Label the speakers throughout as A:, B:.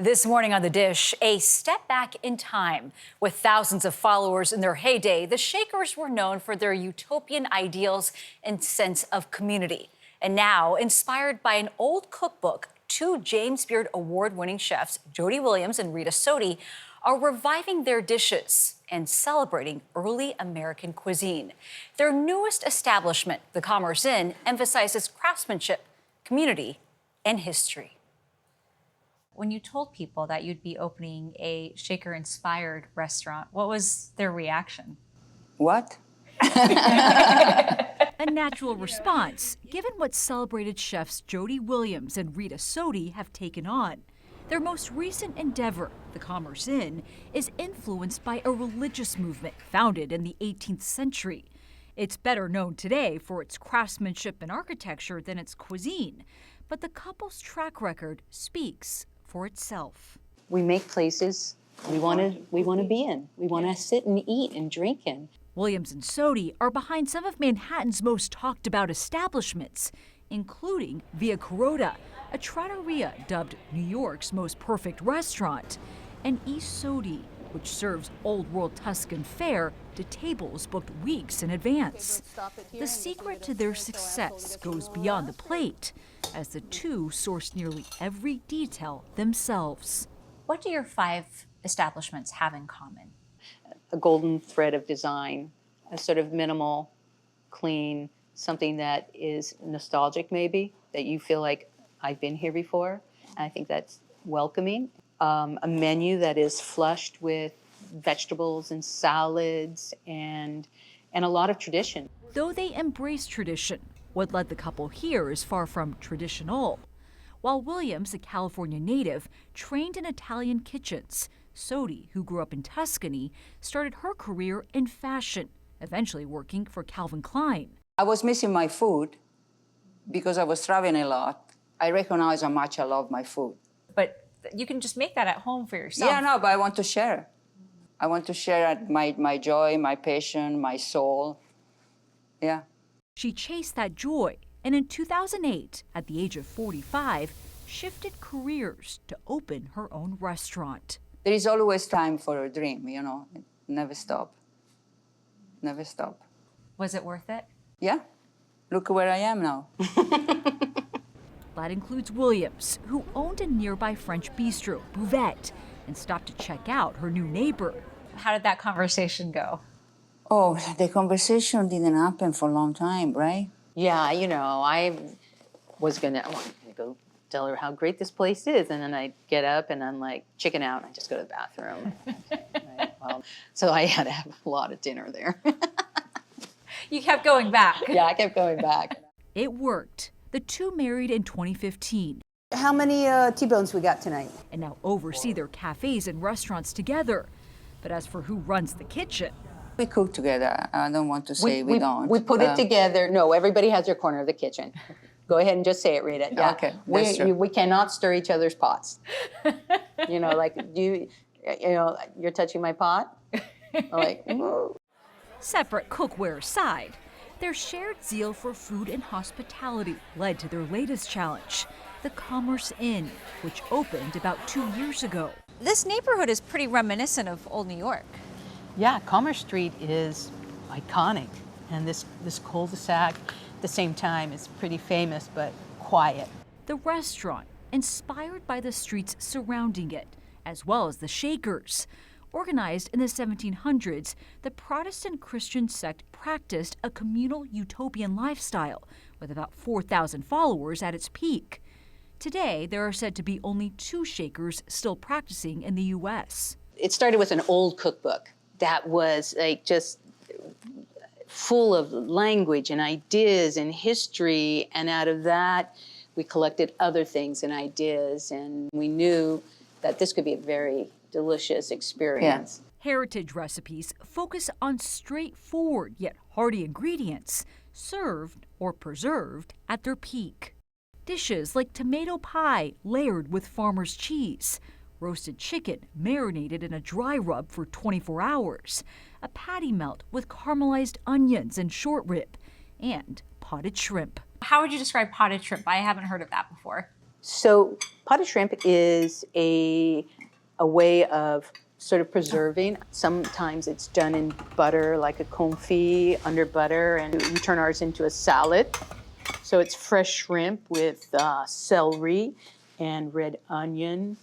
A: This morning on The Dish, a step back in time. With thousands of followers in their heyday, the Shakers were known for their utopian ideals and sense of community. And now, inspired by an old cookbook, two James Beard award-winning chefs, Jody Williams and Rita Sodi, are reviving their dishes and celebrating early American cuisine. Their newest establishment, the Commerce Inn, emphasizes craftsmanship, community, and history.
B: When you told people that you'd be opening a Shaker-inspired restaurant, what was their reaction?
C: What?
A: A natural response, given what celebrated chefs Jody Williams and Rita Sodi have taken on. Their most recent endeavor, the Commerce Inn, is influenced by a religious movement founded in the 18th century. It's better known today for its craftsmanship and architecture than its cuisine, but the couple's track record speaks for itself.
D: We make places we want to be in. We want to sit and eat and drink in.
A: Williams and Sodi are behind some of Manhattan's most talked about establishments, including Via Carota, a trattoria dubbed New York's most perfect restaurant, and East Sodi, which serves old world Tuscan fare to tables booked weeks in advance. The secret to their success goes beyond the plate, as the two source nearly every detail themselves.
B: What do your 5 establishments have in common?
D: A golden thread of design, a sort of minimal, clean, something that is nostalgic maybe, that you feel like I've been here before. And I think that's welcoming. A menu that is flushed with vegetables and salads and a lot of tradition.
A: Though they embrace tradition, what led the couple here is far from traditional. While Williams, a California native, trained in Italian kitchens, Sodi, who grew up in Tuscany, started her career in fashion, eventually working for Calvin Klein.
C: I was missing my food because I was traveling a lot. I recognize how much I love my food.
B: But you can just make that at home for yourself.
C: Yeah, no, but I want to share. I want to share my joy, my passion, my soul. Yeah.
A: She chased that joy, and in 2008, at the age of 45, shifted careers to open her own restaurant.
C: There is always time for a dream, you know. Never stop. Never stop.
B: Was it worth it?
C: Yeah. Look where I am now.
A: That includes Williams, who owned a nearby French bistro, Buvette, and stopped to check out her new neighbor.
B: How did that conversation go?
C: Oh, the conversation didn't happen for a long time, right?
D: Yeah, you know, I was gonna go tell her how great this place is, and then I'd get up and I'm like chicken out and I just go to the bathroom. Right? Well, so I had to have a lot of dinner there.
B: You kept going back.
D: Yeah, I kept going back.
A: It worked. The two married in 2015.
E: How many T-bones we got tonight?
A: And now oversee their cafes and restaurants together. But as for who runs the kitchen,
C: We cook together. I don't want to say we don't.
D: We put it together. No, everybody has their corner of the kitchen. Go ahead and just say it, Rita. Yeah.
C: Okay, that's true.
D: We cannot stir each other's pots. You know, like you're touching my pot. I'm like, ooh.
A: separate cookware aside, their shared zeal for food and hospitality led to their latest challenge, the Commerce Inn, which opened about 2 years ago.
B: This neighborhood is pretty reminiscent of old New York.
D: Yeah, Commerce Street is iconic, and this cul-de-sac, at the same time, is pretty famous but quiet.
A: The restaurant, inspired by the streets surrounding it, as well as the Shakers. Organized in the 1700s, the Protestant Christian sect practiced a communal utopian lifestyle, with about 4,000 followers at its peak. Today, there are said to be only 2 Shakers still practicing in the U.S.
D: It started with an old cookbook that was like just full of language and ideas and history, and out of that, we collected other things and ideas, and we knew that this could be a very delicious experience.
C: Yeah.
A: Heritage recipes focus on straightforward yet hearty ingredients, served or preserved at their peak. Dishes like tomato pie layered with farmer's cheese, roasted chicken marinated in a dry rub for 24 hours, a patty melt with caramelized onions and short rib, and potted shrimp.
B: How would you describe potted shrimp? I haven't heard of that before.
D: So potted shrimp is a way of sort of preserving. Sometimes it's done in butter, like a confit under butter, and we turn ours into a salad. So it's fresh shrimp with celery and red onion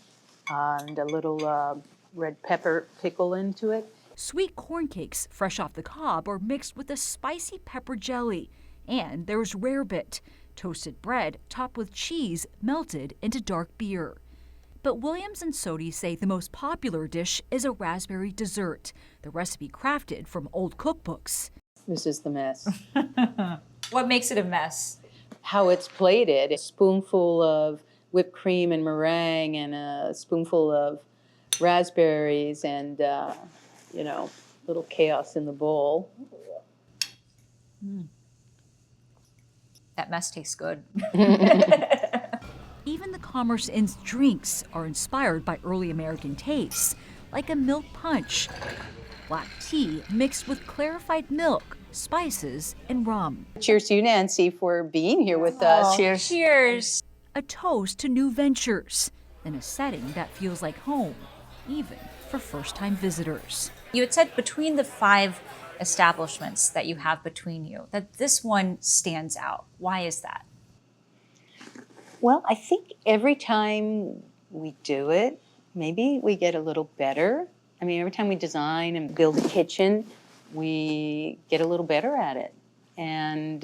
D: and a little red pepper pickle into it.
F: Sweet corn cakes, fresh off the cob, are mixed with a spicy pepper jelly. And there's rarebit, toasted bread topped with cheese melted into dark beer. But Williams and Sodi say the most popular dish is a raspberry dessert, the recipe crafted from old cookbooks.
D: This is the mess.
B: What makes it a mess?
D: How it's plated, a spoonful of whipped cream and meringue and a spoonful of raspberries and, little chaos in the bowl.
B: That mess tastes good.
F: Even the Commerce Inn's drinks are inspired by early American tastes, like a milk punch, black tea mixed with clarified milk, spices, and rum.
D: Cheers to you, Nancy, for being here with us.
C: Cheers.
B: Cheers.
F: A toast to new ventures in a setting that feels like home, even for first-time visitors.
B: You had said between the 5 establishments that you have between you, that this one stands out. Why is that?
D: Well, I think every time we do it, maybe we get a little better. I mean, every time we design and build a kitchen, we get a little better at it. And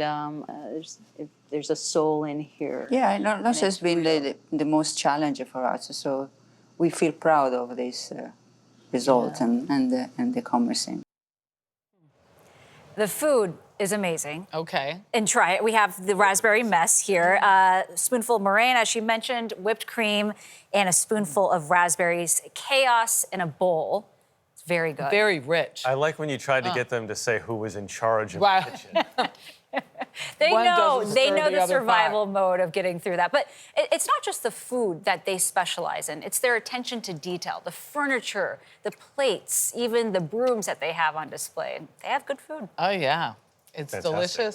D: there's a soul in here.
C: Yeah, that's just been the most challenging for us. So we feel proud of this result and the commerce in.
A: The food is amazing.
G: Okay.
A: And try it. We have the raspberry mess here. Spoonful of meringue, as she mentioned, whipped cream, and a spoonful of raspberries. Chaos in a bowl. It's very good.
G: Very rich.
H: I like when you tried to get them to say who was in charge of
G: Wow.
H: the kitchen.
A: They
G: One
A: know.
G: doesn't
A: They
G: stir
A: know
G: the
A: the
G: other
A: survival mode of getting through that. But it's not just the food that they specialize in. It's their attention to detail, the furniture, the plates, even the brooms that they have on display. They have good food.
G: Oh, yeah. It's
H: Fantastic.
G: delicious.